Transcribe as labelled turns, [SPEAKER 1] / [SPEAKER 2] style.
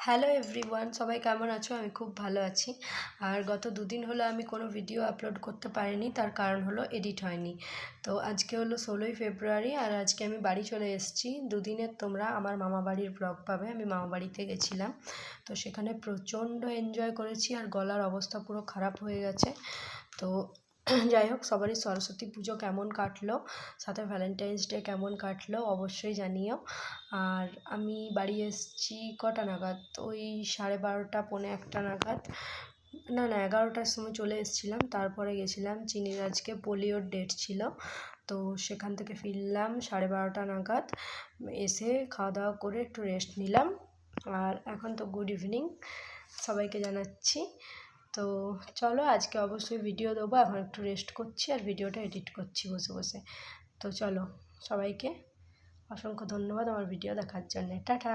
[SPEAKER 1] Hello everyone, সবাই কেমন আছো? আমি খুব ভালো আছি। আর গত দুদিন হলো আমি কোনো ভিডিও আপলোড করতে পারিনি, তার কারণ হলো এডিট হয়নি। তো আজকে হলো 16ই ফেব্রুয়ারি আর আজকে আমি বাড়ি চলে এসেছি। দুদিনের তোমরা আমার মামা বাড়ির ব্লগ পাবে। আমি মামা বাড়িতে গেছিলাম, তো সেখানে প্রচণ্ড এনজয় করেছি আর গলার অবস্থা পুরো খারাপ হয়ে গেছে। তো যাই হোক, সবারই সরস্বতী পুজো কেমন কাটলো, সাথে ভ্যালেন্টাইন্স ডে কেমন কাটলো অবশ্যই জানিও। আর আমি বাড়ি এসেছি কটা নাগাদ, ওই 12:30 পৌনে 1টা নাগাদ, না 11টার সময় চলে এসেছিলাম। তারপরে গেছিলাম চিনির আজকে পোলিওর ডেট ছিল, তো সেখান থেকে ফিরলাম 12:30 নাগাদ। এসে খাওয়া দাওয়া করে একটু রেস্ট নিলাম। আর এখন তো গুড ইভিনিং সবাইকে জানাচ্ছি। তো চলো, আজকে অবশ্যই ভিডিও দেবো। এখন একটু রেস্ট করছি আর ভিডিওটা এডিট করছি বসে বসে। তো চলো, সবাইকে অসংখ্য ধন্যবাদ আমার ভিডিও দেখার জন্যে। টাটা।